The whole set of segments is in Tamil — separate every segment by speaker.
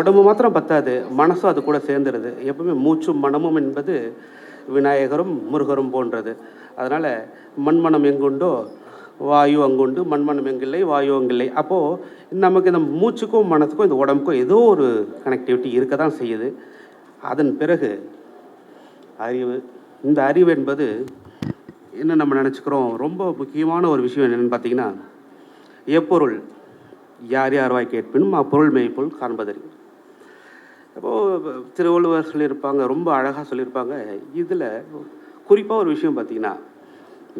Speaker 1: உடம்பு மாத்திரம் பத்தாது, மனசும் அது கூட சேர்ந்துடுது. எப்பவுமே மூச்சும் மனமும் என்பது விநாயகரும் முருகரும் போன்றது. அதனால் மண்மனம் எங்குண்டோ வாயு அங்குண்டு, மண்மனம் எங்கில்லை வாயு அங்கில்லை. அப்போது நமக்கு இந்த மூச்சுக்கும் மனசுக்கும் இந்த உடம்புக்கும் ஏதோ ஒரு கனெக்டிவிட்டி இருக்க தான் செய்யுது. அதன் பிறகு அறிவு. இந்த அறிவு என்பது என்ன நம்ம நினச்சிக்கிறோம், ரொம்ப முக்கியமான ஒரு விஷயம் என்னென்னு பார்த்தீங்கன்னா, எப்பொருள் யார் யார் வாய் கேட்பினும் அப்பொருள் மெய்ப்பொருள் காண்பதறிவு. அப்போது திருவள்ளுவர் சொல்லியிருப்பாங்க, ரொம்ப அழகாக சொல்லியிருப்பாங்க. இதில் குறிப்பாக ஒரு விஷயம் பார்த்திங்கன்னா,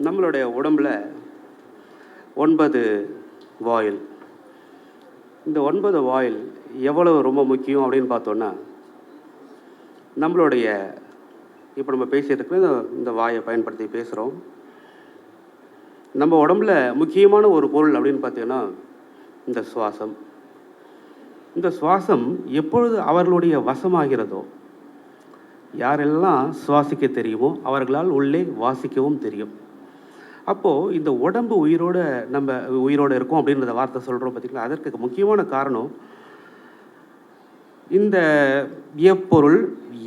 Speaker 1: நம்மளுடைய உடம்பில் 9 வாயில். இந்த 9 வாயில் எவ்வளவு ரொம்ப முக்கியம் அப்படின்னு பார்த்தோன்னா, நம்மளுடைய இப்போ நம்ம பேசிகிட்டு இருக்கிற இந்த வாயை பயன்படுத்தி பேசுகிறோம். நம்ம உடம்புல முக்கியமான ஒரு பொருள் அப்படின்னு பார்த்தீங்கன்னா இந்த சுவாசம். இந்த சுவாசம் எப்பொழுது அவர்களுடைய வசமாகிறதோ, யாரெல்லாம் சுவாசிக்க தெரியுமோ அவர்களால் உள்ளே வாசிக்கவும் தெரியும். அப்போது இந்த உடம்பு நம்ம உயிரோடு இருக்கோம் அப்படின்றத வார்த்தை சொல்கிறோம் பார்த்திங்களா, அதற்கு முக்கியமான காரணம் இந்த எப்பொருள்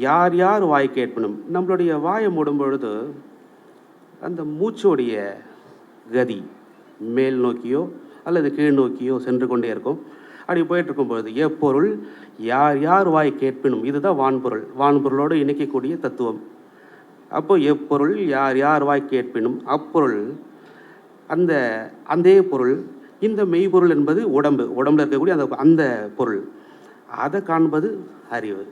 Speaker 1: யார் யார் வாய் கேட்பணும். நம்மளுடைய வாயை மூடும் பொழுது அந்த மூச்சோடைய கதி மேல் நோக்கியோ அல்லது கீழ் நோக்கியோ சென்று கொண்டே இருக்கும். அப்படி போயிட்டுருக்கும் பொழுது எப்பொருள் யார் யார் வாய் கேட்பினும், இதுதான் வான்பொருள், வான்பொருளோடு இணைக்கக்கூடிய தத்துவம். அப்போது எப்பொருள் யார் யார் வாய் கேட்பினும் அப்பொருள் அந்த பொருள். இந்த மெய்ப்பொருள் என்பது உடம்புல இருக்கக்கூடிய அந்த பொருள், அதை காண்பது அறிவு.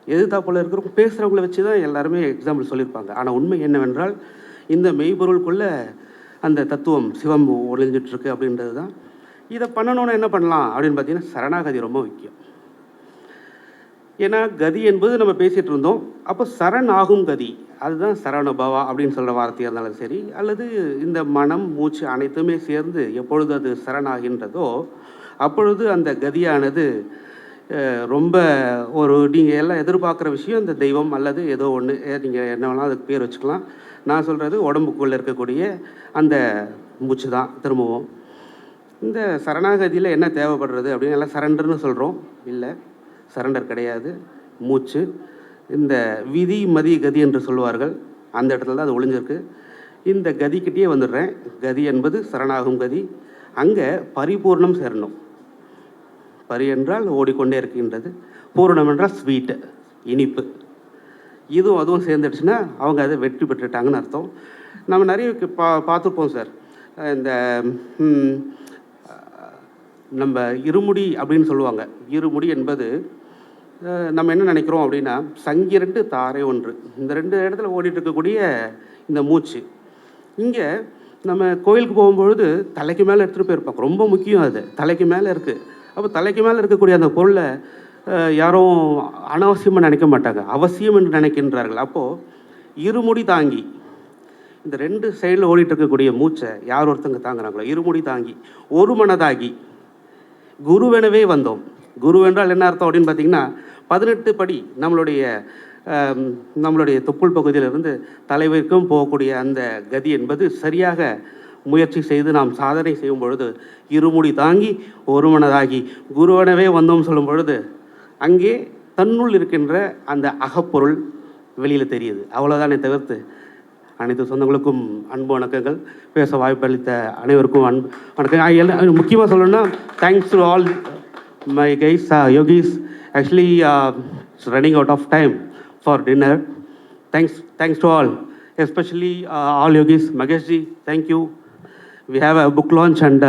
Speaker 1: எதிர்த்தாப்புல இருக்கிறவங்க பேசுகிறவங்கள வச்சு தான் எல்லாருமே எக்ஸாம்பிள் சொல்லியிருப்பாங்க. ஆனால் உண்மை என்னவென்றால் இந்த மெய்ப்பொருளுக்குள்ளே அந்த தத்துவம் சிவம் ஒளிஞ்சிட்ருக்கு அப்படின்றது தான். இதை பண்ணணுன்னு என்ன பண்ணலாம் அப்படின்னு பார்த்தீங்கன்னா, சரணாகதி ரொம்ப முக்கியம். ஏன்னா கதி என்பது நம்ம பேசிகிட்டு இருந்தோம். அப்போ சரண் ஆகும் கதி, அதுதான் சரணபவா அப்படின்னு சொல்கிற வார்த்தையாக இருந்தாலும் சரி, அல்லது இந்த மனம் மூச்சு அனைத்துமே சேர்ந்து எப்பொழுது அது சரணாகின்றதோ அப்பொழுது அந்த கதியானது ரொம்ப நீங்கள் எல்லாம் எதிர்பார்க்குற விஷயம் இந்த தெய்வம் அல்லது ஏதோ ஒன்று, நீங்கள் என்ன வேணாலும் அதுக்கு பேர் வச்சுக்கலாம். நான் சொல்கிறது உடம்புக்குள்ளே இருக்கக்கூடிய அந்த மூச்சு தான். திரும்பவும் இந்த சரணாகதியில் என்ன தேவைப்படுறது அப்படின்னு எல்லாம் சரண்டர்னு சொல்கிறோம். இல்லை, சரண்டர் கிடையாது. மூச்சு இந்த விதி மதி கதி என்று சொல்லுவார்கள், அந்த இடத்துல தான் அது ஒளிஞ்சிருக்கு. இந்த கதிக்கிட்டே வந்துடுறேன். கதி என்பது சரணாகும் கதி. அங்கே பரிபூர்ணம் சேரணும். பரி என்றால் ஓடிக்கொண்டே இருக்கின்றது, பூர்ணம் என்றால் ஸ்வீட்டு இனிப்பு. அதுவும் சேர்ந்துடுச்சுன்னா அவங்க அதை வெற்றி பெற்றுட்டாங்கன்னு அர்த்தம். நம்ம நிறைய பார்த்துருப்போம் சார். இந்த நம்ம இருமுடி அப்படின்னு சொல்லுவாங்க. இருமுடி என்பது நம்ம என்ன நினைக்கிறோம் அப்படின்னா, சங்கி 2 தாரை 1, இந்த 2 இடத்துல ஓடிட்டு இருக்கக்கூடிய இந்த மூச்சு. இங்கே நம்ம கோயிலுக்கு போகும்பொழுது தலைக்கு மேலே எடுத்துகிட்டு போயிருப்பாங்க. ரொம்ப முக்கியம், அது தலைக்கு மேலே இருக்குது. அப்போ தலைக்கு மேலே இருக்கக்கூடிய அந்த பொருளை யாரும் அனாவசியமாக நினைக்க மாட்டாங்க, அவசியம் என்று நினைக்கின்றார்கள். அப்போது இருமுடி தாங்கி இந்த 2 சைடில் ஓடிட்டு இருக்கக்கூடிய மூச்சை யார் ஒருத்தங்க தாங்குறாங்களோ, இருமுடி தாங்கி ஒரு மனதாகி குருவெனவே வந்தோம். குரு என்றால் என்ன அர்த்தம் அப்படின்னு பார்த்தீங்கன்னா, 18 படி நம்மளுடைய தொப்புள் பகுதியிலிருந்து தலைவருக்கும் போகக்கூடிய அந்த கதி என்பது சரியாக முயற்சி செய்து நாம் சாதனை செய்யும் பொழுது இருமுடி தாங்கி ஒரு மனதாகி குருவெனவே வந்தோம் சொல்லும் பொழுது அங்கே தன்னுள் இருக்கின்ற அந்த அகப்பொருள் வெளியில் தெரியுது. அவ்வளோதானே தவிர்த்து அனைத்து சொந்தங்களுக்கும் அன்பு வணக்கங்கள். பேச வாய்ப்பளித்த அனைவருக்கும் அன்பு வணக்கம். முக்கியமாக சொல்லணும்னா thanks to all my guys, yogis. Actually running out of time for dinner. Thanks to all, especially all yogis. Magesh ji, thank you. We have a book launch and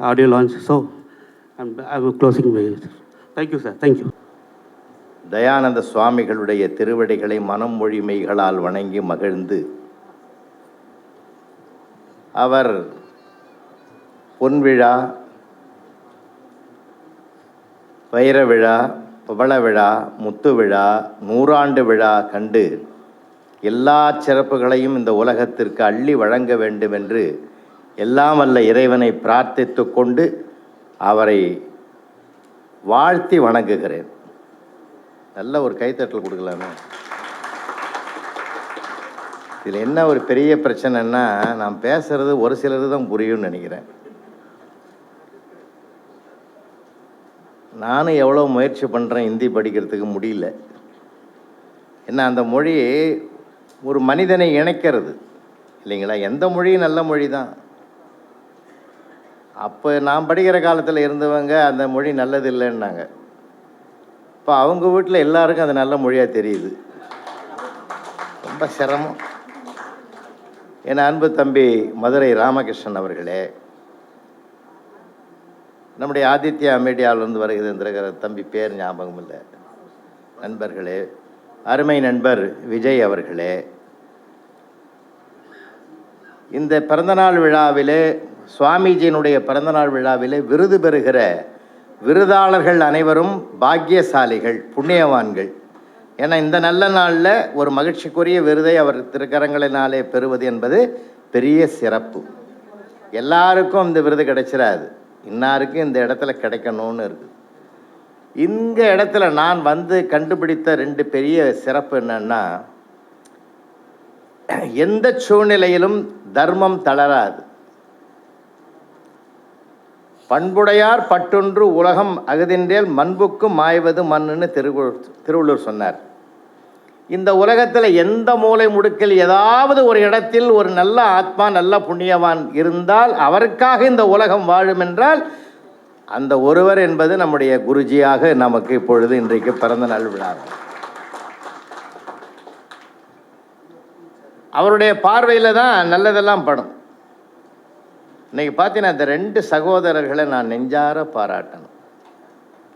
Speaker 1: audio launch, so I'm closing my. Thank you sir, thank you.
Speaker 2: Dayananda சுவாமிகளுடைய திருவடிகளை மனம் மொழி மெய்களால் வணங்கி மகிழ்ந்து, அவர் பொன்விழா, வைர விழா, பவள விழா, முத்து விழா, 100ஆண்டு விழா கண்டு எல்லா சிறப்புகளையும் இந்த உலகத்திற்கு அள்ளி வழங்க வேண்டும் என்று எல்லாம் வல்ல இறைவனை பிரார்த்தித்து கொண்டு அவரை வாழ்த்தி வணங்குகிறேன். நல்ல ஒரு கைத்தட்டல் கொடுக்கலாமே. இதில் என்ன ஒரு பெரிய பிரச்சனைன்னா, நான் பேசுகிறது ஒரு சிலது தான் புரியும்னு நினைக்கிறேன். நானும் எவ்வளோ முயற்சி பண்ணுறேன் ஹிந்தி படிக்கிறதுக்கு முடியல. ஏன்னா அந்த மொழி ஒரு மனிதனை இணைக்கிறது இல்லைங்களா? எந்த மொழியும் நல்ல மொழி தான். அப்போ நான் படிக்கிற காலத்தில் இருந்தவங்க அந்த மொழி நல்லது இல்லைன்னாங்க. இப்போ அவங்க வீட்டில் எல்லாருக்கும் அது நல்ல மொழியாக தெரியுது. ரொம்ப சிரமம். என் அன்பு தம்பி மதுரை ராமகிருஷ்ணன் அவர்களே, நம்முடைய ஆதித்யா மீடியாவிலிருந்து வருகிற தம்பி பேர் ஞாபகம் இல்லை, நண்பர்களே, அருமை நண்பர் விஜய் அவர்களே, இந்த பிறந்தநாள் விழாவிலே, சுவாமிஜியினுடைய பிறந்தநாள் விழாவிலே விருது பெறுகிற விருதாளர்கள் அனைவரும் பாக்கியசாலிகள், புண்ணியவான்கள். ஏன்னா இந்த நல்ல நாளில் ஒரு மகிழ்ச்சிக்குரிய விருதை அவர் திருக்கரங்களினாலே பெறுவது என்பது பெரிய சிறப்பு. எல்லாருக்கும் இந்த விருது கிடைச்சிடாது, இன்னாருக்கும் இந்த இடத்துல கிடைக்கணும்னு இருக்குது. இந்த இடத்துல நான் வந்து கண்டுபிடித்த 2 பெரிய சிறப்பு என்னன்னா, எந்த சூழ்நிலையிலும் தர்மம் தளராது. பண்புடையார் பட்டொன்று உலகம் அகுதின்றேல் மண்புக்கு மாய்வது மண்ணுன்னு திருவள்ளுவர் சொன்னார். இந்த உலகத்தில் எந்த மூலை முடுக்கில் ஏதாவது ஒரு இடத்தில் ஒரு நல்ல ஆத்மா, நல்ல புண்ணியவான் இருந்தால் அவருக்காக இந்த உலகம் வாழும் என்றால் அந்த ஒருவர் என்பது நம்முடைய குருஜியாக நமக்கு இப்பொழுது இன்றைக்கு பிறந்த நாள் விழா. அவருடைய பார்வையில் தான் நல்லதெல்லாம் படும். இன்னைக்கு பார்த்தீங்கன்னா இந்த 2 சகோதரர்களை நான் நெஞ்சார பாராட்டணும்.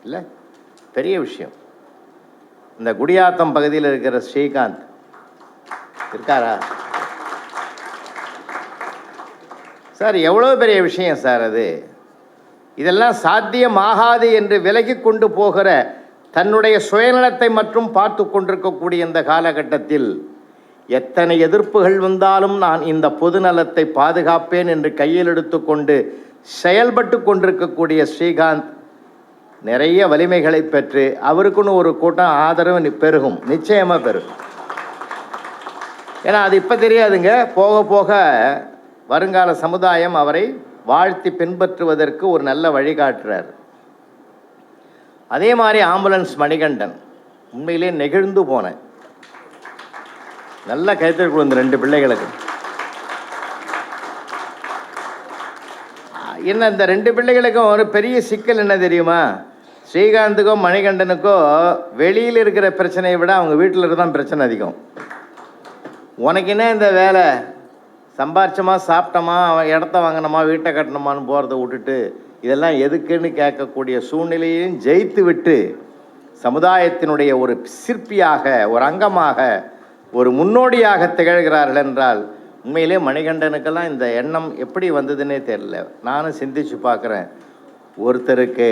Speaker 2: இல்லை, பெரிய விஷயம். இந்த குடியாத்தம் பகுதியில் இருக்கிற ஸ்ரீகாந்த் இருக்காரா சார்? எவ்வளோ பெரிய விஷயம் சார் அது. இதெல்லாம் சாத்தியமாகாது என்று விலகி கொண்டு போகிற தன்னுடைய சுயநலத்தை மற்றும் பார்த்து கொண்டிருக்கக்கூடிய இந்த காலகட்டத்தில் எத்தனை எதிர்ப்புகள் வந்தாலும் நான் இந்த பொதுநலத்தை பாதுகாப்பேன் என்று கையில் எடுத்துக்கொண்டு செயல்பட்டு கொண்டிருக்கக்கூடிய ஸ்ரீகாந்த் நிறைய வலிமைகளை பெற்று அவருக்குன்னு ஒரு கூட்டம் ஆதரவு பெருகும், நிச்சயமாக பெருகும். ஏன்னா அது இப்போ தெரியாதுங்க, போக போக வருங்கால சமுதாயம் அவரை வாழ்த்தி பின்பற்றுவதற்கு ஒரு நல்ல வழிகாட்டுறார். அதே மாதிரி ஆம்புலன்ஸ் மணிகண்டன், உண்மையிலே நெகிழ்ந்து போனேன். நல்ல கைத்தறி கொடுத்த 2 பிள்ளைகளுக்கு. என்ன இந்த 2 பிள்ளைகளுக்கும் ஒரு பெரிய சிக்கல் என்ன தெரியுமா? ஸ்ரீகாந்துக்கோ மணிகண்டனுக்கோ வெளியில் இருக்கிற பிரச்சனையை விட அவங்க வீட்டில் இருந்தால் பிரச்சனை அதிகம். உனக்கு என்ன இந்த வேலை, சம்பாரிச்சோமா சாப்பிட்டோமா இடத்த வாங்கினோமா வீட்டை கட்டணுமான்னு போகிறத விட்டுட்டு இதெல்லாம் எதுக்குன்னு கேட்கக்கூடிய சூழ்நிலையையும் ஜெயித்து விட்டு சமுதாயத்தினுடைய ஒரு சிற்பியாக, ஒரு அங்கமாக, ஒரு முன்னோடியாக திகழ்கிறார்கள் என்றால் உண்மையிலே மணிகண்டனுக்கெல்லாம் இந்த எண்ணம் எப்படி வந்ததுன்னே தெரியல. நானும் சிந்திச்சு பார்க்குறேன். ஒருத்தருக்கு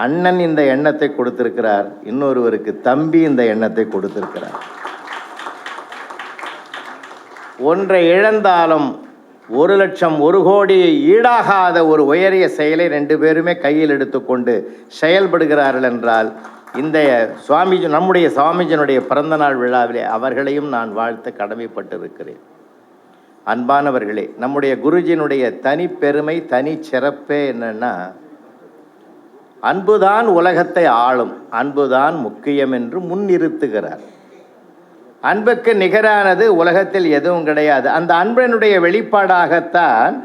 Speaker 2: அண்ணன் இந்த எண்ணத்தை கொடுத்திருக்கிறார், இன்னொருவருக்கு தம்பி இந்த எண்ணத்தை கொடுத்திருக்கிறார். ஒன்றை இழந்தாலும் 1 லட்சம் 1 கோடியை ஈடாகாத ஒரு உயரிய செயலை 2 பேருமே கையில் எடுத்துக்கொண்டு செயல்படுகிறார்கள் என்றால் இந்த சுவாமிஜி, நம்முடைய சுவாமிஜியினுடைய பிறந்தநாள் விழாவிலே அவர்களையும் நான் வாழ்த்த கடமைப்பட்டிருக்கிறேன். அன்பானவர்களே, நம்முடைய குருஜியினுடைய தனி பெருமை, தனி சிறப்பே என்னன்னா, அன்புதான் உலகத்தை ஆளும், அன்புதான் முக்கியம் என்று முன்னிறுத்துகிறார். அன்புக்கு நிகரானது உலகத்தில் எதுவும் கிடையாது. அந்த அன்பினுடைய வெளிப்பாடாகத்தான்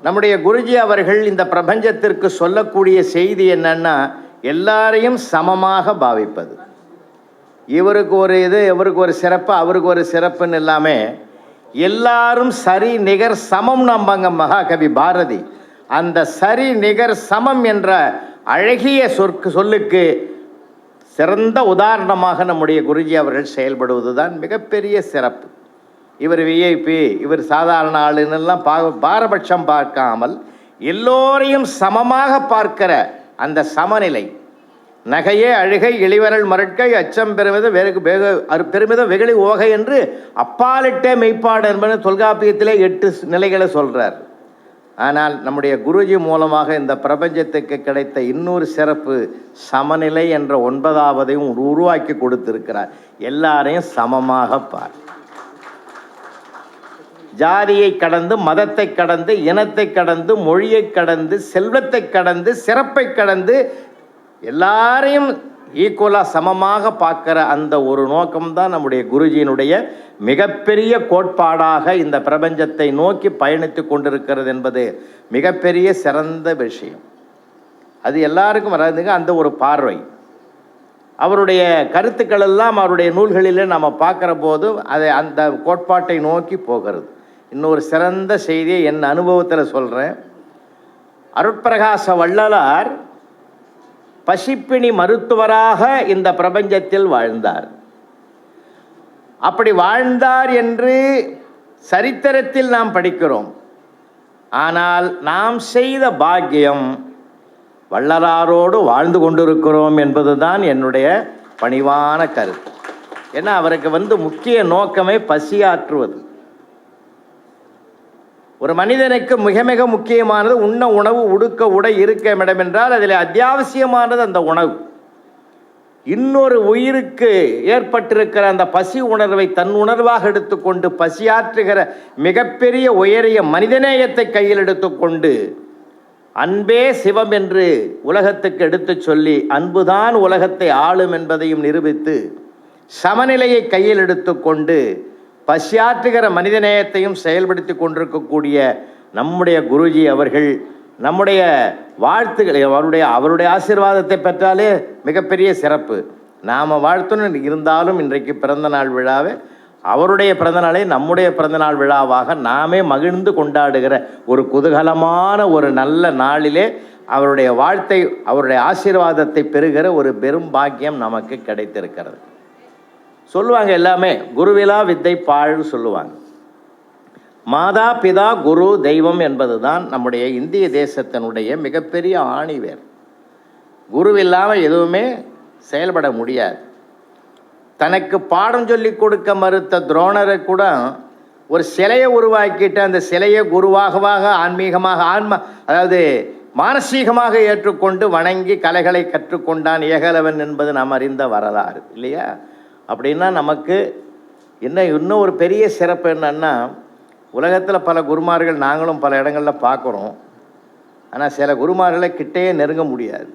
Speaker 2: நம்முடைய குருஜி அவர்கள் இந்த பிரபஞ்சத்திற்கு சொல்லக்கூடிய செய்தி என்னன்னா, எல்லாரையும் சமமாக பாவிப்பது. இவருக்கு ஒரு இது, இவருக்கு ஒரு சிறப்பு, அவருக்கு ஒரு சிறப்புன்னு இல்லாமல் எல்லாரும் சரி நிகர் சமம். நம்பங்க மகாகவி பாரதி அந்த சரி நிகர் சமம் என்ற அழகிய சொல்லுக்கு சிறந்த உதாரணமாக நம்முடைய குருஜி அவர்கள் செயல்படுவது தான் மிகப்பெரிய சிறப்பு. இவர் விஐபி, இவர் சாதாரண ஆளுன்னெல்லாம் பாரபட்சம் பார்க்காமல் எல்லோரையும் சமமாக பார்க்கிற அந்த சமநிலை, நகையே அழுகை இளிவரல் மரட்கை அச்சம் பெருமிதம் வெகுளி ஓகை என்று அப்பாலிட்டே மெய்ப்பாடு என்பது தொல்காப்பியத்திலே 8 நிலைகளை சொல்கிறார். ஆனால் நம்முடைய குருஜி மூலமாக இந்த பிரபஞ்சத்துக்கு கிடைத்த இன்னொரு சிறப்பு சமநிலை என்ற 9வதையும் உருவாக்கி கொடுத்திருக்கிறார். எல்லாரையும் சமமாக பார். ஜாதியை கடந்து, மதத்தை கடந்து, இனத்தை கடந்து, மொழியை கடந்து, செல்வத்தை கடந்து, சிறப்பை கடந்து, எல்லாரையும் ஈக்குவலாக சமமாக பார்க்குற அந்த ஒரு நோக்கம்தான் நம்முடைய குருஜியினுடைய மிகப்பெரிய கோட்பாடாக இந்த பிரபஞ்சத்தை நோக்கி பயணித்து கொண்டிருக்கிறது என்பது மிகப்பெரிய சிறந்த விஷயம். அது எல்லாருக்கும் வராதுங்க. அந்த ஒரு பார்வை அவருடைய கருத்துக்கள் எல்லாம் அவருடைய நூல்களிலே நாம் பார்க்குற போது அதை அந்த கோட்பாட்டை நோக்கி போகிறது. இன்னொரு சிறந்த செய்தியை என் அனுபவத்தில் சொல்கிறேன். அருட்பிரகாச வள்ளலார் பசிப்பிணி மருத்துவராக இந்த பிரபஞ்சத்தில் வாழ்ந்தார். அப்படி வாழ்ந்தார் என்று சரித்திரத்தில் நாம் படிக்கிறோம். ஆனால் நாம் செய்த பாக்கியம் வள்ளலாரோடு வாழ்ந்து கொண்டிருக்கிறோம் என்பதுதான் என்னுடைய பணிவான கருத்து. ஏன்னா அவருக்கு முக்கிய நோக்கமே பசியாற்றுவது. ஒரு மனிதனுக்கு மிக மிக முக்கியமானது உண்ண உணவு, உடுக்க உடை, இருக்க இடம் என்றால் அதில் அத்தியாவசியமானது அந்த உணவு. இன்னொரு உயிருக்கு ஏற்பட்டிருக்கிற அந்த பசி உணர்வை தன் உணர்வாக எடுத்துக்கொண்டு பசியாற்றுகிற மிகப்பெரிய உயரிய மனிதநேயத்தை கையில் எடுத்துக்கொண்டு அன்பே சிவம் என்று உலகத்துக்கு எடுத்து சொல்லி அன்புதான் உலகத்தை ஆளும் என்பதையும் நிரூபித்து சமநிலையை கையில் எடுத்துக்கொண்டு பசியாற்றுகிற மனிதநேயத்தையும் செயல்படுத்தி கொண்டிருக்கக்கூடிய நம்முடைய குருஜி அவர்கள் நம்முடைய வாழ்த்துக்களை அவருடைய ஆசீர்வாதத்தை பெற்றாலே மிகப்பெரிய சிறப்பு. நாம் வாழ்த்தணும். இருந்தாலும் இன்றைக்கு பிறந்தநாள் விழாவை அவருடைய பிறந்தநாளை நம்முடைய பிறந்தநாள் விழாவாக நாமே மகிழ்ந்து கொண்டாடுகிற ஒரு குதூகலமான ஒரு நல்ல நாளிலே அவருடைய வாழ்த்தை அவருடைய ஆசீர்வாதத்தை பெறுகிற ஒரு பெரும் பாக்கியம் நமக்கு கிடைத்திருக்கிறது. சொல்லுவாங்க எல்லாமே குருவிலா வித்தை பாழ்னு சொல்லுவாங்க. மாதா பிதா குரு தெய்வம் என்பது தான் நம்முடைய இந்திய தேசத்தினுடைய மிகப்பெரிய ஆணிவேர். குருவில்லாமல் எதுவுமே செயல்பட முடியாது. தனக்கு பாடம் சொல்லி கொடுக்க மறுத்த துரோணரை கூட ஒரு சிலையை உருவாக்கிட்டு அந்த சிலையை குருவாகவாக ஆன்மீகமாக அதாவது மானசீகமாக ஏற்றுக்கொண்டு வணங்கி கலைகளை கற்றுக்கொண்டான் ஏகலவன் என்பது நாம் அறிந்த வரலாறு இல்லையா? அப்படின்னா நமக்கு இன்னும் ஒரு பெரிய சிறப்பு என்னன்னா, உலகத்தில் பல குருமார்கள் நாங்களும் பல இடங்களில் பார்க்குறோம். ஆனால் சில குருமார்களை கிட்டேயே நெருங்க முடியாது.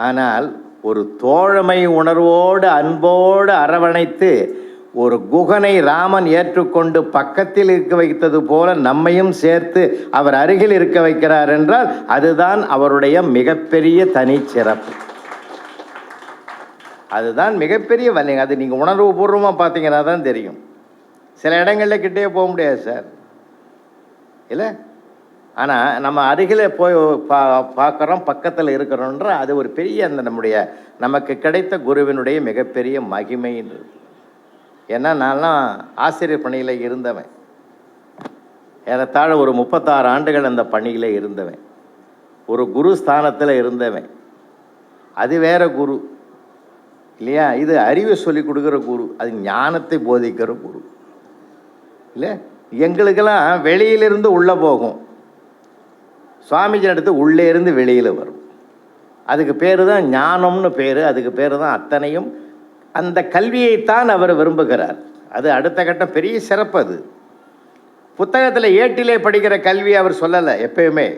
Speaker 2: ஆனால் ஒரு தோழமை உணர்வோடு அன்போடு அரவணைத்து ஒரு குகனை ராமன் ஏற்றுக்கொண்டு பக்கத்தில் இருக்க வைத்தது போல நம்மையும் சேர்த்து அவர் அருகில் இருக்க வைக்கிறார் என்றால் அதுதான் அவருடைய மிகப்பெரிய தனிச்சிறப்பு. அதுதான் மிகப்பெரிய வலிங்க. அது நீங்கள் உணர்வுபூர்வமாக பார்த்தீங்கன்னா தான் தெரியும். சில இடங்களில் கிட்டே போக முடியாது சார் இல்லை. ஆனால் நம்ம அருகில் போய் பார்க்குறோம், பக்கத்தில் இருக்கிறோன்ற அது ஒரு பெரிய அந்த நமக்கு கிடைத்த குருவினுடைய மிகப்பெரிய மகிமைன்றது. ஏன்னா நான்லாம் ஆசிரியர் பணியில் இருந்தவன். ஏறத்தாழ ஒரு 36 ஆண்டுகள் அந்த பணியில் இருந்தவன். ஒரு குரு ஸ்தானத்தில் இருந்தவன். அது வேற குரு இல்லையா? இது அறிவை சொல்லி கொடுக்குற குரு, அது ஞானத்தை போதிக்கிற குரு இல்லை. எங்களுக்கெல்லாம் வெளியிலிருந்து உள்ளே போகும், சுவாமிஜி எடுத்து உள்ளே இருந்து வெளியில் வரும். அதுக்கு பேர் தான் ஞானம்னு பேர். அதுக்கு பேர் தான் அத்தனையும். அந்த கல்வியைத்தான் அவர் விரும்புகிறார். அது அடுத்த கட்டம் பெரிய சிறப்பு. அது புத்தகத்தில் ஏட்டிலே படிக்கிற கல்வி அவர் சொல்லலை. எப்பயுமே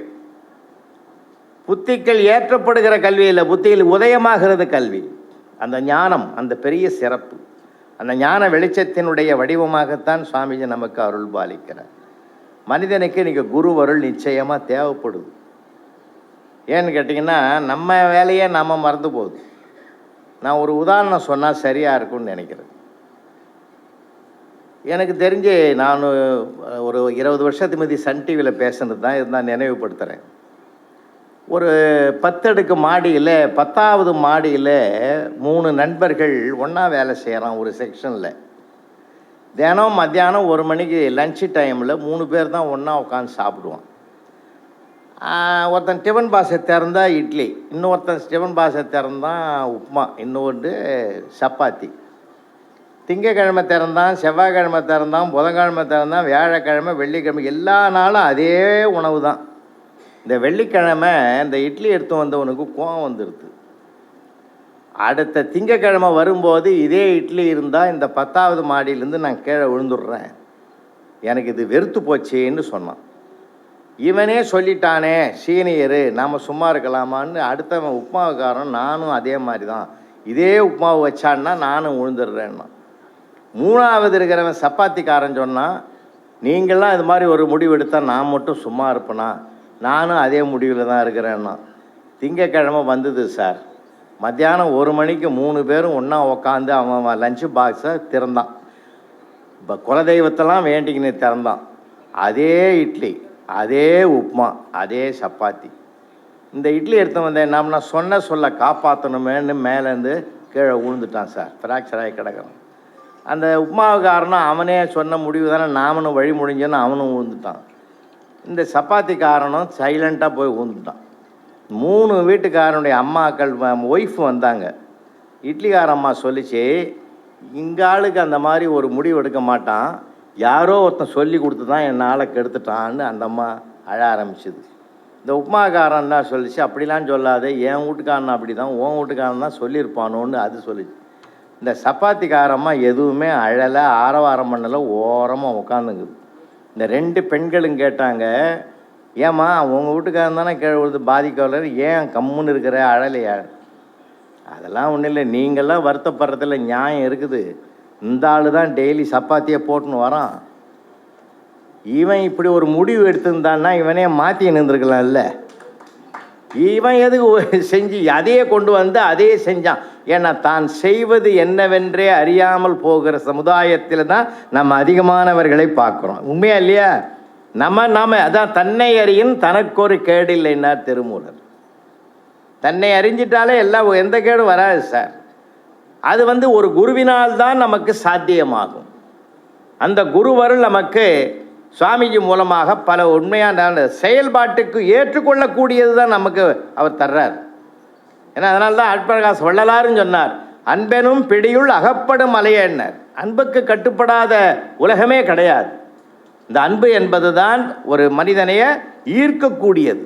Speaker 2: புத்திகள் ஏற்றப்படுகிற கல்வி இல்லை, புத்தியில் உதயமாகிறது கல்வி. அந்த ஞானம் அந்த பெரிய சிறப்பு. அந்த ஞான வெளிச்சத்தினுடைய வடிவமாகத்தான் சுவாமிஜி நமக்கு அருள் பாலிக்கிறார். மனிதனுக்கு இன்றைக்கி குருவருள் நிச்சயமாக தேவைப்படுது. ஏன்னு கேட்டிங்கன்னா நம்ம வேலையே நம்ம மறந்து போகுது. நான் ஒரு உதாரணம் சொன்னால் சரியாக இருக்கும்னு நினைக்கிறேன். எனக்கு தெரிஞ்சு நான் ஒரு 20 வருஷத்துக்கு முந்தி சன் டிவியில் பேசுனது தான் இருந்தால் நினைவுபடுத்துகிறேன். ஒரு 10 அடுக்கு மாடியில் 10வது மாடியில் 3 நண்பர்கள் ஒன்றா வேலை செய்கிறான் ஒரு செக்ஷனில். தினம் மத்தியானம் 1 மணிக்கு லன்ச்சு டைமில் 3 பேர் தான் ஒன்றா உட்காந்து சாப்பிடுவான். ஒருத்தன் டிஃபன் பாக்ஸை திறந்தா இட்லி, இன்னொருத்தன் டிஃபன் பாக்ஸை திறந்தான் உப்புமா, இன்னொன்று சப்பாத்தி. திங்கக்கிழமை திறந்தான், செவ்வாய்க்கிழமை திறந்தான், புதன்கிழமை திறந்தான், வியாழக்கிழமை, வெள்ளிக்கிழமை, எல்லா நாளும் அதே உணவு தான். இந்த வெள்ளிக்கிழமை இந்த இட்லி எடுத்து வந்தவனுக்கு கோவம் வந்துடுது. அடுத்த திங்கக்கிழமை வரும்போது இதே இட்லி இருந்தால் இந்த 10வது மாடியிலேருந்து நான் கீழே விழுந்துடுறேன், எனக்கு இது வெறுத்து போச்சேன்னு சொன்னான். இவனே சொல்லிட்டானே சீனியரு, நாம் சும்மா இருக்கலாமான்னு அடுத்தவன் உப்மாவுக்காரன் நானும் அதே மாதிரி தான், இதே உப்மாவை வச்சான்னா நானும் விழுந்துடுறேன்னா. மூணாவது இருக்கிறவன் சப்பாத்திக்காரன் சொன்னான், நீங்கள்லாம் இது மாதிரி ஒரு முடிவு எடுத்தால் நான் மட்டும் சும்மா இருப்பேனா, நானும் அதே முடிவில் தான் இருக்கிறேன்னா. திங்கக்கிழமை வந்தது சார், மத்தியானம் 1 மணிக்கு 3 பேரும் ஒன்றா உக்காந்து அவன் லஞ்சு பாக்ஸை திறந்தான். இப்போ குலதெய்வத்தெல்லாம் வேண்டிக்கின்னு திறந்தான். அதே இட்லி, அதே உப்புமா, அதே சப்பாத்தி. இந்த இட்லி எடுத்து வந்தேன், நான் சொன்ன சொல்ல காப்பாற்றணுமேன்னு மேலேருந்து கீழே விழுந்துட்டான் சார், ஃப்ராக்சர் ஆகி கிடக்கிறான். அந்த உப்புமாவுக்காரனும் அவனே சொன்ன முடிவு தானே, நாமனும் வழி முடிஞ்சேன்னு அவனும் விழுந்துட்டான். இந்த சப்பாத்தி காரனும் சைலண்ட்டாக போய் விழுந்துட்டான். 3 வீட்டுக்காரனுடைய அம்மாக்கள் ஒய்ஃப் வந்தாங்க. இட்லிக்காரம்மா சொல்லிச்சு, இங்கே ஆளுக்கு அந்த மாதிரி ஒரு முடிவு எடுக்க மாட்டான், யாரோ ஒருத்தன் சொல்லி கொடுத்து தான் என் ஆளை கெடுத்துட்டான்னு அந்த அம்மா அழ ஆரம்பிச்சிது. இந்த உப்புமாக்காரன் என்ன சொல்லிச்சு, அப்படிலாம் சொல்லாதே, என் வீட்டுக்காரன் அப்படி தான், உன் வீட்டுக்காரன் தான் சொல்லியிருப்பானோன்னு அது சொல்லிச்சு. இந்த சப்பாத்திக்காரம்மா எதுவுமே அழலை, ஆரவாரம் பண்ணலை, ஓரமாக உட்காந்துங்குது. இந்த 2 பெண்களும் கேட்டாங்க, ஏம்மா உங்கள் வீட்டுக்காரன் தானே கீழே விழுது பாதிக்கவலர், ஏன் கம்முன்னு இருக்கிற, அழலையா? அதெல்லாம் ஒன்றும் இல்லை, நீங்கள்லாம் வருத்தப்படுறதுல நியாயம் இருக்குது. இந்த ஆள் தான் டெய்லி சப்பாத்தியை போட்டுன்னு வரான். இவன் இப்படி ஒரு முடிவு எடுத்திருந்தான்னா இவனே மாற்றி நின்றுருக்கலாம்ல. இவன் எதுக்கு செஞ்சு அதையே கொண்டு வந்து அதையே செஞ்சான்? ஏன்னா தான் செய்வது என்னவென்றே அறியாமல் போகிற சமுதாயத்தில் தான் நம்ம அதிகமானவர்களை பார்க்குறோம். உண்மையா இல்லையா? நாம அதான் தன்னை அறியும் தனக்கொரு கேடில்லைன்னார் திருமூலர். தன்னை அறிஞ்சிட்டாலே எல்லாம் எந்த கேடும் வராது சார். அது ஒரு குருவினால் தான் நமக்கு சாத்தியமாகும். அந்த குருவருள் நமக்கு சுவாமிஜி மூலமாக பல உண்மையான செயல்பாட்டுக்கு ஏற்றுக்கொள்ளக்கூடியது தான் நமக்கு அவர் தர்றார். ஏன்னா அதனால தான் அற்பரகாச வள்ளலாருன்னு சொன்னார், அன்பெனும் பிடியுள் அகப்படும் அலையன்னார். அன்புக்கு கட்டுப்படாத உலகமே கிடையாது. இந்த அன்பு என்பது தான் ஒரு மனிதனைய ஈர்க்கக்கூடியது.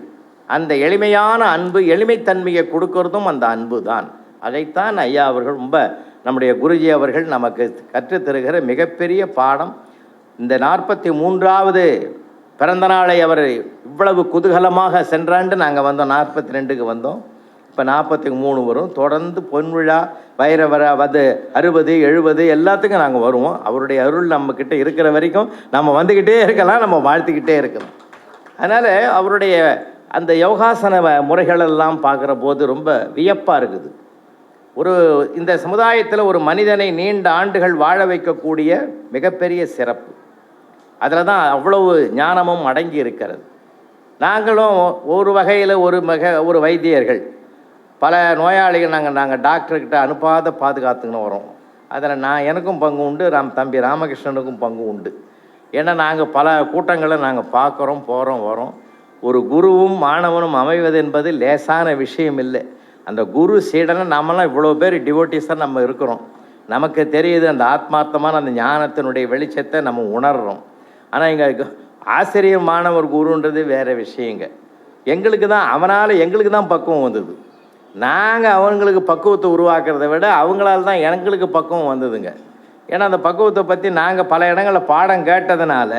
Speaker 2: அந்த எளிமையான அன்பு, எளிமைத்தன்மையை கொடுக்கறதும் அந்த அன்பு தான். அதைத்தான் ஐயா அவர்கள் ரொம்ப நம்முடைய குருஜி அவர்கள் நமக்கு கற்றுத்தருகிற மிகப்பெரிய பாடம். இந்த 43வது பிறந்த நாளை அவர் இவ்வளவு குதூகலமாக சென்றாண்டு நாங்கள் வந்தோம். 42க்கு வந்தோம், இப்போ 43 வரும். தொடர்ந்து பொன்விழா, வைரவர 60, 70 எல்லாத்துக்கும் நாங்கள் வருவோம். அவருடைய அருள் நம்மக்கிட்ட இருக்கிற வரைக்கும் நம்ம வந்துக்கிட்டே இருக்கலாம், நம்ம வாழ்த்துக்கிட்டே இருக்கலாம். அதனால் அவருடைய அந்த யோகாசன முறைகளெல்லாம் பார்க்குற போது ரொம்ப வியப்பாக இருக்குது. இந்த சமுதாயத்தில் ஒரு மனிதனை நீண்ட ஆண்டுகள் வாழ வைக்கக்கூடிய மிகப்பெரிய சிறப்பு. அதில் தான் அவ்வளவு ஞானமும் அடங்கி இருக்கிறது. நாங்களும் ஒரு வகையில் ஒரு வைத்தியர்கள், பல நோயாளிகள் நாங்கள் டாக்டர்கிட்ட அனுப்பாத பாதுகாத்துக்கின்னு வரோம். அதில் எனக்கும் பங்கு உண்டு, தம்பி ராமகிருஷ்ணனுக்கும் பங்கு உண்டு. ஏன்னா நாங்கள் பல கூட்டங்களை நாங்கள் பார்க்குறோம், போகிறோம், வரோம். ஒரு குருவும் மாணவனும் அமைவது என்பது லேசான விஷயம் இல்லை. அந்த குரு சீடனை நம்மளாம் இவ்வளோ பேர் டிவோட்டிஸாக நம்ம இருக்கிறோம். நமக்கு தெரியுது அந்த ஆத்மார்த்தமான அந்த ஞானத்தினுடைய வெளிச்சத்தை நம்ம உணர்கிறோம். ஆனால் இங்கே ஆசிரியர் மாணவர் குருன்றது வேறு விஷயங்க. எங்களுக்கு தான் பக்குவம் வந்தது. நாங்கள் அவங்களுக்கு பக்குவத்தை உருவாக்குறத விட அவங்களால தான் எங்களுக்கு பக்குவம் வந்ததுங்க. ஏன்னா அந்த பக்குவத்தை பற்றி நாங்கள் பல இடங்களில் பாடம் கேட்டதுனால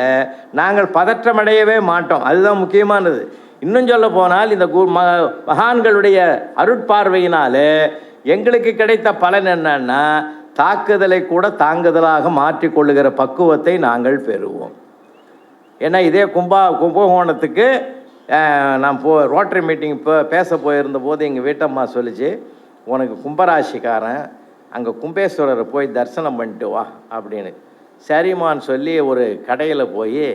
Speaker 2: நாங்கள் பதற்றமடையவே மாட்டோம். அதுதான் முக்கியமானது. இன்னும் சொல்ல போனால் இந்த மகான்களுடைய அருட்பார்வையினால எங்களுக்கு கிடைத்த பலன் என்னன்னா, தாக்குதலை கூட தாங்குதலாக மாற்றிக்கொள்ளுகிற பக்குவத்தை நாங்கள் பெறுவோம். ஏன்னா இதே கும்பகோணத்துக்கு நான் ரோட்டரி மீட்டிங் பேச போயிருந்த போது எங்கள் வீட்டம்மா சொல்லிச்சு, உனக்கு கும்பராசிக்காரன், அங்கே கும்பேஸ்வரரை போய் தரிசனம் பண்ணிட்டு வா அப்படின்னு. சரிம்மான்னு சொல்லி ஒரு கடையில் போய்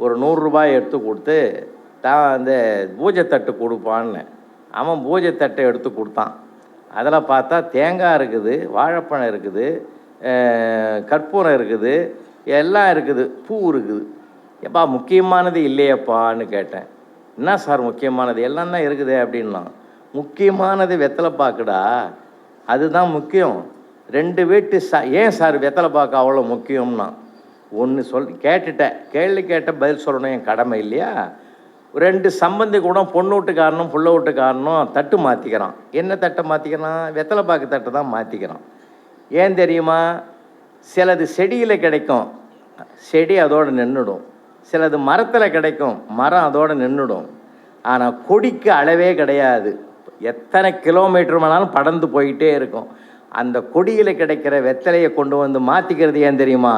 Speaker 2: ஒரு 100 ரூபாய் எடுத்து கொடுத்து அந்த பூஜை தட்டு கொடுப்பான்னு அவன் பூஜை தட்டை எடுத்து கொடுத்தான். அதில் பார்த்தா தேங்காய் இருக்குது, வாழைப்பழம் இருக்குது, கற்பூரம் இருக்குது, எல்லாம் இருக்குது, பூ இருக்குது. எப்பா முக்கியமானது இல்லையப்பான்னு கேட்டேன். என்ன சார் முக்கியமானது? எல்லாம் தான் இருக்குது அப்படின்னா. முக்கியமானது வெத்தலை பாக்குடா, அதுதான் முக்கியம். 2 வீட்டு ஏன் சார் வெத்தலை பாக்கு அவ்வளோ முக்கியம்னா, ஒன்று கேட்டுட்டேன், கேள்வி கேட்ட பதில் சொல்லணும், என் கடமை இல்லையா? 2 சம்பந்தி கூட பொண்ணு வீட்டுக்காரனும் புள்ள வீட்டுக்காரனும் தட்டு மாற்றிக்கிறான். என்ன தட்டை மாற்றிக்கிறான்? வெத்தலை பாக்கு தட்டை தான் மாற்றிக்கிறான். ஏன் தெரியுமா? சிலது செடியில் கிடைக்கும், செடி அதோடு நின்றுடும். சிலது மரத்தில் கிடைக்கும், மரம் அதோடு நின்றுடும். ஆனால் கொடிக்கு அளவே கிடையாது, எத்தனை கிலோமீட்டர் வேணாலும் படர்ந்து போயிட்டே இருக்கும். அந்த கொடியில் கிடைக்கிற வெத்தலையை கொண்டு வந்து மாற்றிக்கிறது ஏன் தெரியுமா?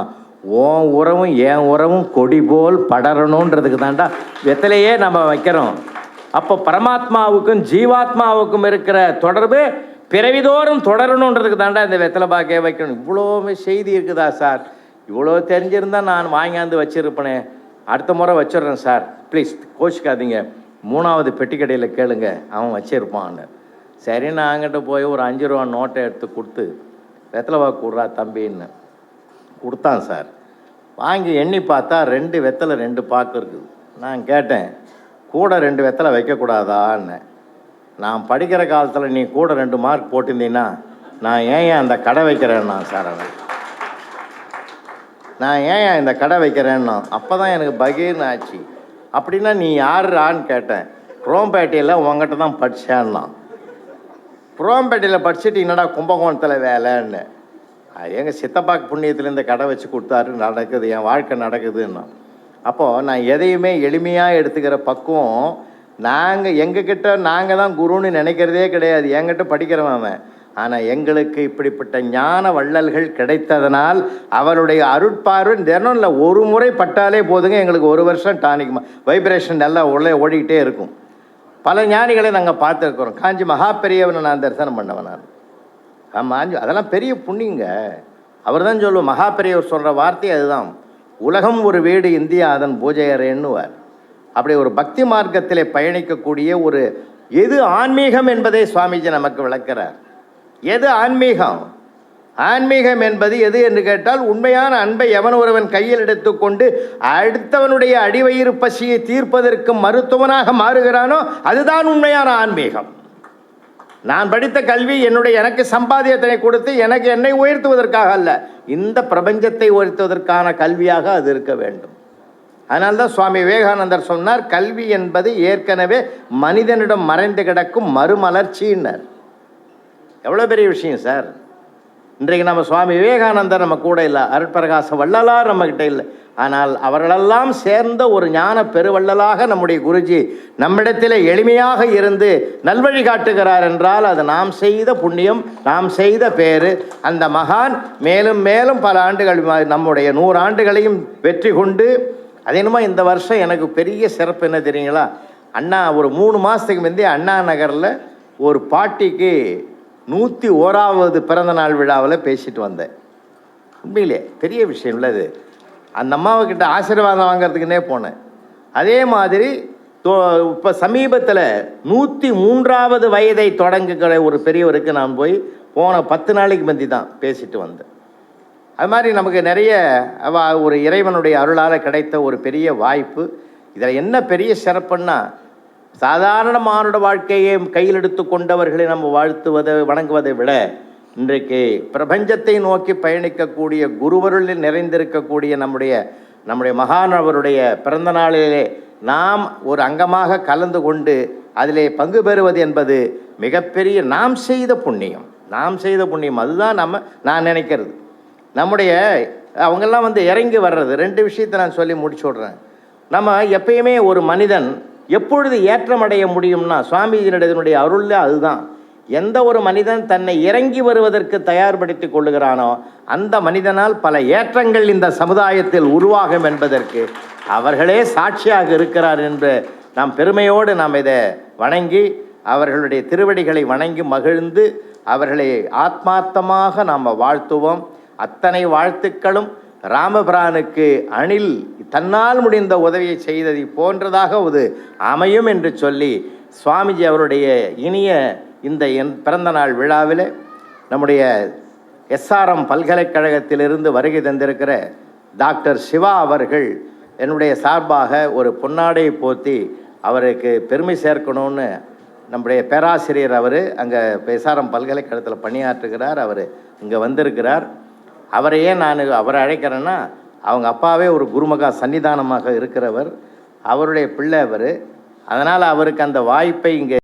Speaker 2: உன் உறவும் என் உறவும் கொடி போல் படரணுன்றதுக்கு தாண்டா வெத்தலையே நம்ம வைக்கிறோம். அப்போ பரமாத்மாவுக்கும் ஜீவாத்மாவுக்கும் இருக்கிற தொடர்பு பிறவிதோறும் தொடரணுன்றதுக்கு தாண்டா இந்த வெத்தலை பாக்கையை வைக்கணும். இவ்வளோ செய்தி இருக்குதா சார்? இவ்வளோ தெரிஞ்சிருந்தால் நான் வாங்கியாந்து வச்சுருப்பேனே, அடுத்த முறை வச்சிடுறேன் சார், ப்ளீஸ் கோச்சிக்காதீங்க, 3வது பெட்டி கடையில் கேளுங்க, அவன் வச்சிருப்பான்னு. சரி, நான் அங்கிட்ட போய் ஒரு 5 ரூபா நோட்டை எடுத்து கொடுத்து வெத்தலை பாக்கு விட்றா தம்பின்னு கொடுத்தான் சார். வாங்கி எண்ணி பார்த்தா 2 வெத்தலை 2 பாக்கு இருக்குது. நான் கேட்டேன், கூட 2 வெத்தலை வைக்கக்கூடாதான்னு. நான் படிக்கிற காலத்தில் நீ கூட 2 மார்க் போட்டிருந்தீங்கன்னா நான் ஏன் அந்த கடை வைக்கிறேன்னா சார், நான் ஏன் இந்த கடை வைக்கிறேன்னா அப்போ தான் எனக்கு பகீர்னு ஆச்சு. அப்படின்னா நீ யாருன்னு கேட்டேன். குரோம்பேட்டையில் உங்ககிட்ட தான் படித்தேன்னா. குரோம்பேட்டையில் படிச்சுட்டு என்னடா கும்பகோணத்தில் வேலைன்னு. எங்கள் சித்தப்பாக்கு புண்ணியத்தில் இந்த கடை வச்சு கொடுத்தாரு, நடக்குது, என் வாழ்க்கை நடக்குதுன்னா. அப்போது நான் எதையுமே எளிமையாக எடுத்துக்கிற பக்குவம் எங்ககிட்ட நாங்கள் தான் குருன்னு நினைக்கிறதே கிடையாது. என்கிட்ட படிக்கிறவன் அவன். ஆனால் எங்களுக்கு இப்படிப்பட்ட ஞான வள்ளல்கள் கிடைத்ததனால் அவருடைய அருட்பார்வை தினம் இல்லை, ஒரு முறை பட்டாலே போதுங்க, எங்களுக்கு 1 வருஷம் டானிக் வைப்ரேஷன் நல்லா உள்ளே ஓடிக்கிட்டே இருக்கும். பல ஞானிகளை நாங்கள் பார்த்துருக்குறோம். காஞ்சி மகாபெரியவனை நான் தரிசனம் பண்ணவன் நான். ஆமாம், அதெல்லாம் பெரிய புண்ணியங்க. அவர் தான் சொல்லுவோம், மகாபெரியவர் சொல்கிற வார்த்தை அதுதான், உலகம் ஒரு வீடு, இந்தியா அதன் பூஜை அறைன்னுவார். அப்படி ஒரு பக்தி மார்க்கத்திலே பயணிக்கக்கூடிய ஒரு எது ஆன்மீகம் என்பதை சுவாமிஜி நமக்கு விளக்கிறார். எது ஆன்மீகம்? ஆன்மீகம் என்பது எது என்று கேட்டால், உண்மையான அன்பை எவன் ஒருவன் கையில் எடுத்துக்கொண்டு அடுத்தவனுடைய அடிவயிறு பசியை தீர்ப்பதற்கு மருத்துவனாக மாறுகிறானோ அதுதான் உண்மையான ஆன்மீகம். நான் படித்த கல்வி எனக்கு சம்பாத்தியத்தினை கொடுத்து எனக்கு என்னை உயர்த்துவதற்காக அல்ல, இந்த பிரபஞ்சத்தை உயர்த்துவதற்கான கல்வியாக அது இருக்க வேண்டும். அதனால்தான் சுவாமி விவேகானந்தர் சொன்னார், கல்வி என்பது ஏற்கனவே மனிதனிடம் மறைந்து கிடக்கும் மறுமலர்ச்சியினர். எவ்வளோ பெரிய விஷயம் சார். இன்றைக்கு நம்ம சுவாமி விவேகானந்தர் நம்ம கூட இல்லை, அருட்பிரகாச வள்ளலார் நம்மக்கிட்ட இல்லை. ஆனால் அவர்களெல்லாம் சேர்ந்த ஒரு ஞான பெருவள்ளலாக நம்முடைய குருஜி நம்மிடத்தில் எளிமையாக இருந்து நல்வழி காட்டுகிறார் என்றால் அது நாம் செய்த புண்ணியம், நாம் செய்த பேரு. அந்த மகான் மேலும் மேலும் பல ஆண்டுகள், நம்முடைய 100 ஆண்டுகளையும் வெற்றி கொண்டு, அது என்னமோ இந்த வருஷம் எனக்கு பெரிய சிறப்பு என்ன தெரியுங்களா? அண்ணா ஒரு 3 மாதத்துக்கு முந்தைய அண்ணா நகரில் ஒரு பாட்டிக்கு 101வது பிறந்த நாள் விழாவில் பேசிட்டு வந்தேன். உண்மையிலே பெரிய விஷயம் இல்லை அது. அந்த அம்மாவுக்கிட்ட ஆசீர்வாதம் வாங்கிறதுக்குன்னே போனேன். அதே மாதிரி இப்போ சமீபத்தில் 103வது வயதை தொடங்குகிற ஒரு பெரியவருக்கு நான் போன 10 நாளைக்கு முந்தி தான் பேசிட்டு வந்தேன். அது மாதிரி நமக்கு நிறைய ஒரு இறைவனுடைய அருளால் கிடைத்த ஒரு பெரிய வாய்ப்பு. இதில் என்ன பெரிய சிறப்புன்னா, சாதாரண மானுட வாழ்க்கையை கையில் எடுத்து கொண்டவர்களை நம்ம வாழ்த்துவதை வணங்குவதை விட இன்றைக்கு பிரபஞ்சத்தை நோக்கி பயணிக்கக்கூடிய குருவருளில் நிறைந்திருக்கக்கூடிய நம்முடைய மகானவருடைய பிறந்த நாளிலே நாம் ஒரு அங்கமாக கலந்து கொண்டு அதிலே பங்கு பெறுவது என்பது மிகப்பெரிய நாம் செய்த புண்ணியம். அதுதான் நான் நினைக்கிறது. நம்முடைய அவங்கெல்லாம் இறங்கி வர்றது 2 விஷயத்தை நான் சொல்லி முடிச்சு விட்றேன். நம்ம எப்பயுமே ஒரு மனிதன் எப்பொழுது ஏற்றமடைய முடியும்னா சுவாமிஜியினுடைய அருளில் அதுதான். எந்த ஒரு மனிதன் தன்னை இறங்கி வருவதற்கு தயார்படுத்தி கொள்ளுகிறானோ அந்த மனிதனால் பல ஏற்றங்கள் இந்த சமுதாயத்தில் உருவாகும் என்பதற்கு அவர்களே சாட்சியாக இருக்கிறார் என்று நாம் பெருமையோடு நாம் இதை வணங்கி அவர்களுடைய திருவடிகளை வணங்கி மகிழ்ந்து அவர்களை ஆத்மார்த்தமாக நாம் வாழ்த்துவோம். அத்தனை வாழ்த்துக்களும் ராமபிரானுக்கு அணில் தன்னால் முடிந்த உதவியை செய்ததை போன்றதாக அது அமையும் என்று சொல்லி சுவாமிஜி அவருடைய இனிய இந்த பிறந்த நாள் விழாவில் நம்முடைய SRM பல்கலைக்கழகத்திலிருந்து வருகை தந்திருக்கிற டாக்டர் சிவா அவர்கள் என்னுடைய சார்பாக ஒரு பொன்னாடையை போத்தி அவருக்கு பெருமை சேர்க்கணும்னு நம்முடைய பேராசிரியர் அவர் அங்கே SRM பல்கலைக்கழகத்தில் பணியாற்றுகிறார். அவர் இங்கே வந்திருக்கிறார். அவரையே அவரை அழைக்கிறேன்னா அவங்க அப்பாவே ஒரு குருமகா சன்னிதானமாக இருக்கிறவர், அவருடைய பிள்ளை அவர். அதனால் அவருக்கு அந்த வாய்ப்பை இங்கே